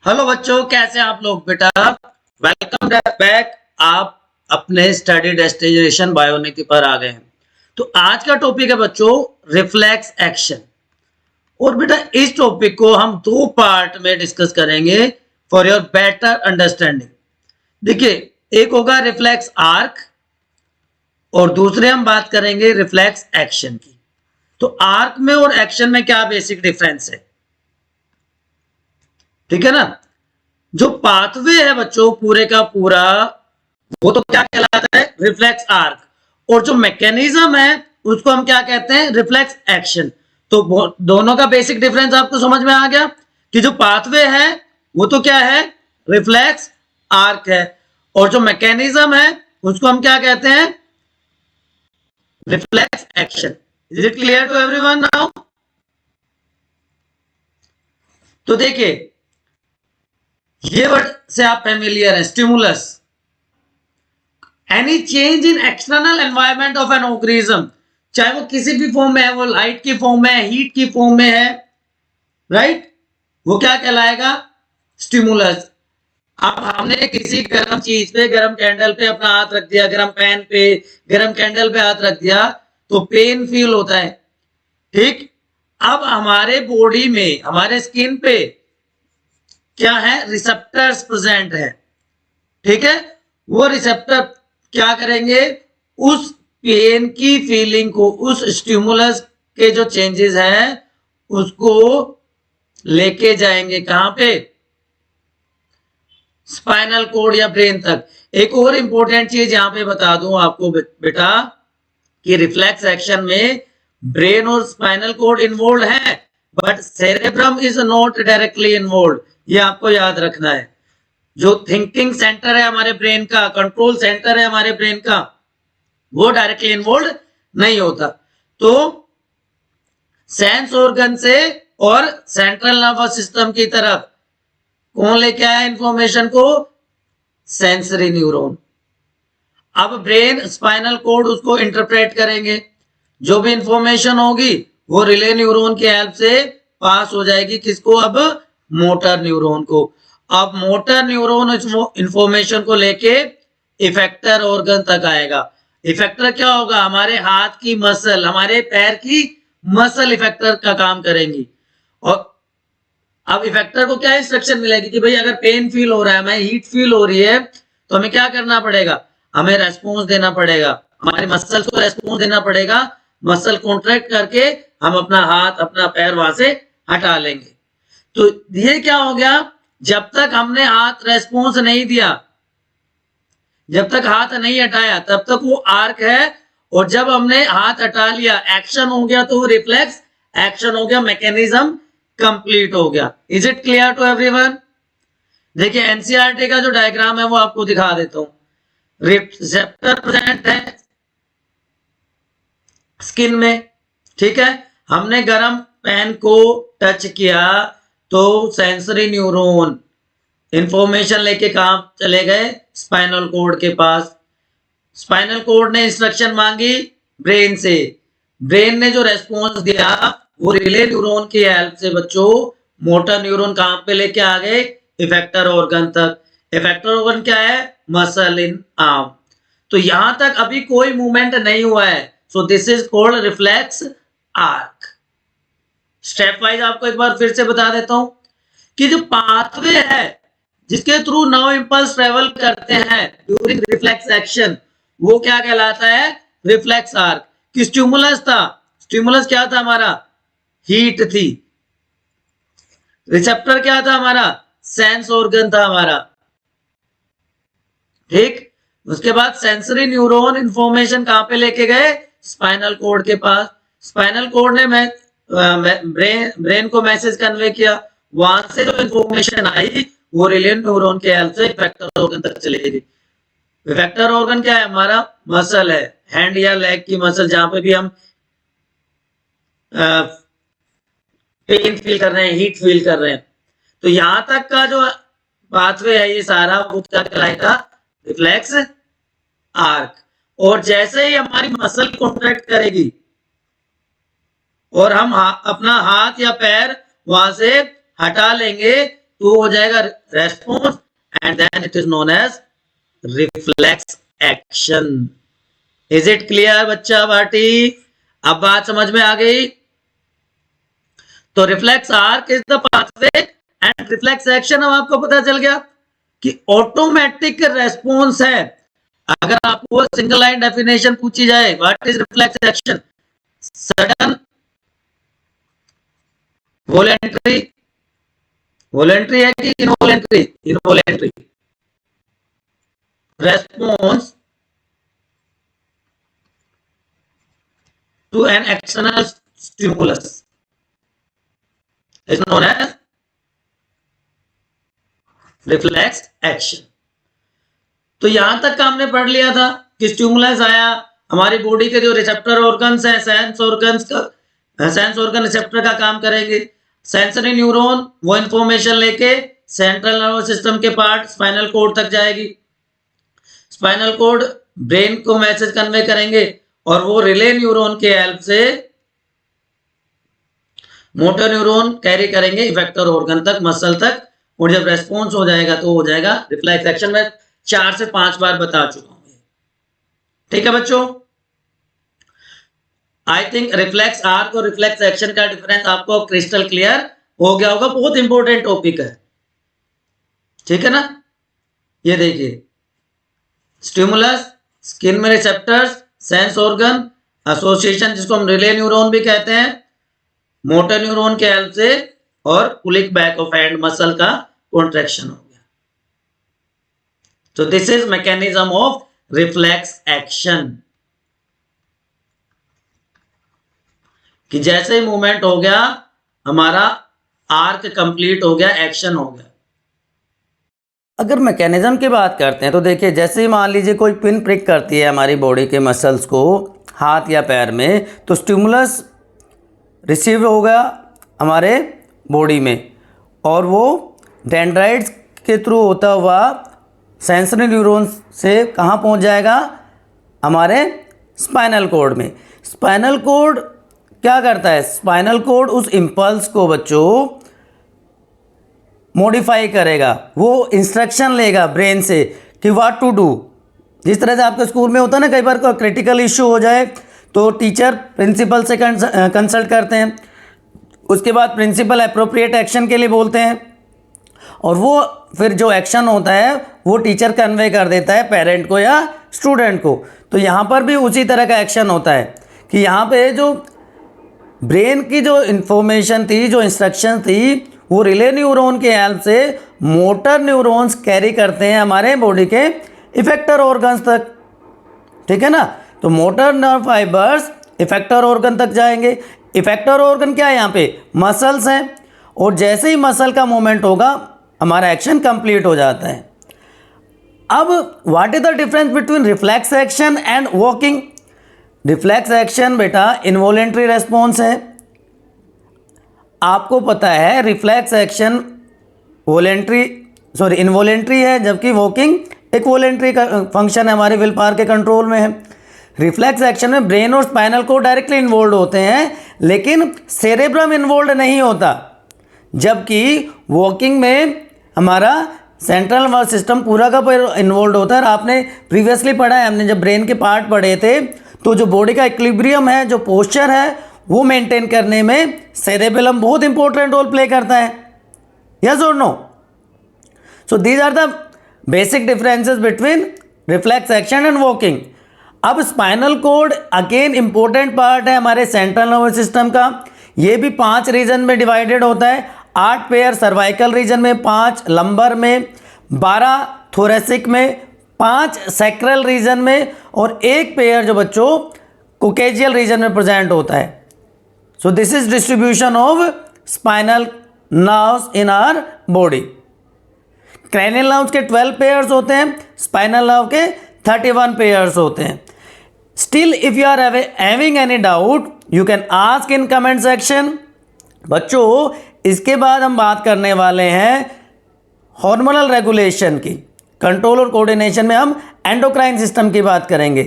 Hello बच्चों, कैसे हैं आप लोग बेटा। Welcome back. आप अपने स्टडी डेस्टिनेशन बायोनिकी पर आ गए हैं। तो आज का टॉपिक है बच्चों रिफ्लेक्स एक्शन। और बेटा इस टॉपिक को हम दो पार्ट में डिस्कस करेंगे फॉर योर बेटर अंडरस्टैंडिंग। देखिए, एक होगा रिफ्लेक्स आर्क और दूसरे हम बात करेंगे रिफ्लेक्स एक्शन की। तो आर्क में और एक्शन में क्या बेसिक डिफरेंस है, ठीक है ना। जो पाथवे है बच्चों पूरे का पूरा, वो तो क्या कहलाता है, रिफ्लेक्स आर्क। और जो मैकेनिज्म है उसको हम क्या कहते हैं, रिफ्लेक्स एक्शन। तो दोनों का बेसिक डिफरेंस आपको समझ में आ गया कि जो पाथवे है वो तो क्या है, रिफ्लेक्स आर्क है, और जो मैकेनिज्म है उसको हम क्या कहते हैं, reflex action. Is it clear to everyone now. तो देखिए, ये वर्ड से आप फेमिलियर है, stimulus. Any change in external environment of an organism, चाहे वो किसी भी फॉर्म में है, वो लाइट की फॉर्म में है, हीट की फॉर्म में है, राइट, वो क्या कहलाएगा, स्टिमुलस। अब हमने किसी गर्म चीज पे, गर्म कैंडल पे अपना हाथ रख दिया, गर्म पैन पे, गर्म कैंडल पे हाथ रख दिया तो पेन फील होता है, ठीक। अब हमारे बॉडी में, हमारे स्किन पे क्या है, रिसेप्टर्स प्रेजेंट है, ठीक है। वो रिसेप्टर क्या करेंगे, उस पेन की फीलिंग को, उस स्टिमुलस के जो चेंजेस हैं उसको लेके जाएंगे कहां पे, स्पाइनल कोड या ब्रेन तक। एक और इंपॉर्टेंट चीज यहां पे बता दूं आपको बेटा कि रिफ्लेक्स एक्शन में ब्रेन और स्पाइनल कोड इन्वॉल्व है, but cerebrum is not directly involve. ये आपको याद रखना है। जो थिंकिंग सेंटर है हमारे ब्रेन का, कंट्रोल सेंटर है हमारे ब्रेन का, वो डायरेक्टली इन्वॉल्व नहीं होता। तो सेंस ऑर्गन से और सेंट्रल नर्वस सिस्टम की तरफ कौन लेके आया इंफॉर्मेशन को, सेंसरी न्यूरॉन। अब ब्रेन, स्पाइनल कोड उसको इंटरप्रेट करेंगे, जो भी इंफॉर्मेशन होगी वो रिले न्यूरॉन की हेल्प से पास हो जाएगी, किसको, अब मोटर न्यूरॉन को। अब मोटर न्यूरॉन इंफॉर्मेशन को लेके इफेक्टर ऑर्गन तक आएगा। इफेक्टर क्या होगा, हमारे हाथ की मसल, हमारे पैर की मसल इफेक्टर का काम करेंगी। और अब इफेक्टर को क्या इंस्ट्रक्शन मिलेगी कि भाई अगर पेन फील हो रहा है, हमें हीट फील हो रही है, तो हमें क्या करना पड़ेगा, हमें रेस्पॉन्स देना पड़ेगा, हमारे मसल को रेस्पॉन्स देना पड़ेगा। मसल कॉन्ट्रैक्ट करके हम अपना हाथ, अपना पैर वहां से हटा लेंगे। तो ये क्या हो गया, जब तक हमने हाथ रेस्पॉन्स नहीं दिया, जब तक हाथ नहीं हटाया, तब तक वो आर्क है। और जब हमने हाथ हटा लिया, एक्शन हो गया, तो रिफ्लेक्स एक्शन हो गया, मैकेनिज्म कंप्लीट हो गया। Is it clear to everyone. देखिए एनसीईआरटी का जो डायग्राम है वो आपको दिखा देता हूं। रिसेप्टर प्रेजेंट है स्किन में, ठीक है। हमने गर्म पैन को टच किया तो सेंसरी न्यूरॉन इंफॉर्मेशन लेके कहां चले गए, स्पाइनल कोड के पास। स्पाइनल कोड ने इंस्ट्रक्शन मांगी ब्रेन से, ब्रेन ने जो रेस्पॉन्स दिया वो रिले न्यूरॉन की हेल्प से बच्चों मोटर न्यूरॉन कहां पे लेके आ गए, इफेक्टर ऑर्गन तक। इफेक्टर ऑर्गन क्या है, मसल इन आर्म। तो यहां तक अभी कोई मूवमेंट नहीं हुआ है, so this is called reflex arc. Step wise आपको एक बार फिर से बता देता हूं कि जो पाथवे है जिसके थ्रू नर्व इंपल्स ट्रेवल करते हैं ड्यूरिंग रिफ्लेक्स एक्शन, वो क्या कहलाता है, रिफ्लेक्स आर्क। कि स्टिमुलस था, स्टिमुलस क्या था हमारा, हीट थी। रिसेप्टर क्या था हमारा, सेंस ऑर्गन था हमारा, ठीक। उसके बाद सेंसरी न्यूरॉन इंफॉर्मेशन कहां पे लेके गए, स्पाइनल कोड के पास। स्पाइनल कोड ने ब्रेन को मैसेज कन्वे किया, वहां से जो इंफॉर्मेशन आई वो रिले न्यूरॉन के हेल्प से इफेक्टर ऑर्गन तक चलेगी। इफेक्टर ऑर्गन क्या है, हमारा मसल है, हैंड या लेग की मसल, जहां पे भी हम पेन फील कर रहे हैं, हीट फील कर रहे हैं। तो यहां तक का जो पाथवे है ये सारा, वो क्या कहलाएगा, रिफ्लेक्स आर्क। और जैसे ही हमारी मसल कॉन्ट्रैक्ट करेगी और हम अपना हाथ या पैर वहां से हटा लेंगे, तो हो जाएगा response and then it is known as reflex action. Is it clear बच्चा बाटी? अब बात समझ में आ गई? तो reflex arc is the pathway and reflex action, अब आपको पता चल गया कि ऑटोमेटिक रेस्पॉन्स है। अगर आपको सिंगल लाइन डेफिनेशन पूछी जाए what is reflex action, sudden, voluntary, voluntary है कि involuntary, involuntary response to an external stimulus is known as reflex action. तो यहां तक का हमने पढ़ लिया था कि स्टिमुलस आया, हमारी बॉडी के जो रिसेप्टर ऑर्गन्स हैं, सेंस ऑर्गन्स का, सेंस ऑर्गन रिसेप्टर का काम करेंगे। सेंसरी न्यूरॉन वो इंफॉर्मेशन लेके सेंट्रल नर्वस सिस्टम के पार्ट स्पाइनल कोड तक जाएगी। स्पाइनल कोड ब्रेन को मैसेज कन्वे करेंगे और वो रिले न्यूरॉन के हेल्प से मोटर न्यूरॉन कैरी करेंगे इफेक्टर ऑर्गन तक, मसल तक, और जब रेस्पॉन्स हो जाएगा तो हो जाएगा रिफ्लेक्स एक्शन। में 4 से 5 बार बता चुका हूं। ठीक है बच्चों, आई थिंक रिफ्लेक्स आर्क और रिफ्लेक्स एक्शन का डिफरेंस आपको क्रिस्टल क्लियर हो गया होगा। बहुत इंपॉर्टेंट टॉपिक है, ठीक है ना। ये देखिए, स्टिमुलस, स्किन में रिसेप्टर्स, सेंस ऑर्गन, एसोसिएशन जिसको हम रिले न्यूरॉन भी कहते हैं, मोटर न्यूरॉन के हेल्प से, और पुलिक बैक ऑफ हैंड मसल का कॉन्ट्रैक्शन हो गया। तो this is mechanism of reflex action, कि जैसे ही मूवमेंट हो गया हमारा आर्क कंप्लीट हो गया, एक्शन हो गया। अगर मैकेनिज्म की बात करते हैं तो देखिए, जैसे ही मान लीजिए कोई पिन प्रिक करती है हमारी बॉडी के मसल्स को हाथ या पैर में, तो स्टिमुलस रिसीव होगा हमारे बॉडी में, और वो डेंड्राइट्स के थ्रू होता हुआ सेंसरी न्यूरॉन्स से कहाँ पहुंच जाएगा, हमारे स्पाइनल कोड में। स्पाइनल कोड क्या करता है, स्पाइनल कोड उस इम्पल्स को बच्चों मॉडिफाई करेगा, वो इंस्ट्रक्शन लेगा ब्रेन से कि व्हाट टू डू। जिस तरह से आपके स्कूल में होता है ना, कई बार कोई क्रिटिकल इशू हो जाए तो टीचर प्रिंसिपल से कंसल्ट करते हैं, उसके बाद प्रिंसिपल अप्रोप्रिएट एक्शन के लिए बोलते हैं, और वो फिर जो एक्शन होता है वो टीचर कन्वे कर देता है पेरेंट को या स्टूडेंट को। तो यहाँ पर भी उसी तरह का एक्शन होता है कि यहाँ पे जो ब्रेन की जो इन्फॉर्मेशन थी, जो इंस्ट्रक्शन थी, वो रिले न्यूरॉन के हेल्प से मोटर न्यूरॉन्स कैरी करते हैं हमारे बॉडी के इफेक्टर ऑर्गन्स तक, ठीक है ना। तो motor nerve fibres effector organ तक जाएंगे। इफेक्टर ऑर्गन क्या है, यहाँ पे मसल्स हैं, और जैसे ही मसल का मूवमेंट होगा हमारा एक्शन कंप्लीट हो जाता है। अब what is the difference between reflex action and walking. Reflex action बेटा इनवॉलेंट्री रेस्पॉन्स है, आपको पता है। रिफ्लेक्स एक्शन इनवॉलेंट्री है, जबकि वॉकिंग एक वॉलेंट्री का फंक्शन है, हमारे विल पावर के कंट्रोल में है। रिफ्लेक्स एक्शन में ब्रेन और स्पाइनल को डायरेक्टली इन्वॉल्व होते हैं, लेकिन सेरेब्रम इन्वॉल्व नहीं होता, जबकि वॉकिंग में हमारा सेंट्रल नर्वस सिस्टम पूरा का पूरा इन्वॉल्व होता है। और आपने प्रीवियसली पढ़ा है, हमने जब ब्रेन के पार्ट पढ़े थे, तो जो बॉडी का इक्विलिब्रियम है, जो पोस्चर है, वो मेंटेन करने में सेरेबेलम बहुत इंपॉर्टेंट रोल प्ले करता है। यस और no? So these are the basic differences between reflex action and walking. अब spinal cord again important part है हमारे सेंट्रल नर्वस सिस्टम का। ये भी 5 रीजन में डिवाइडेड होता है। 8 पेयर सर्वाइकल रीजन में, 5 लंबर में, 12 थोरेसिक में, 5 सैक्रल रीजन में, और 1 पेयर जो बच्चों कोकेजियल रीजन में प्रेजेंट होता है। So this is distribution of spinal nerves in our body. Cranial nerves के 12 पेयर्स होते हैं, स्पाइनल नर्व के 31 पेयर्स होते हैं। Still if you are having any doubt you can ask in comment section. बच्चों, इसके बाद हम बात करने वाले हैं हार्मोनल रेगुलेशन की। कंट्रोल और कोऑर्डिनेशन में हम एंडोक्राइन सिस्टम की बात करेंगे।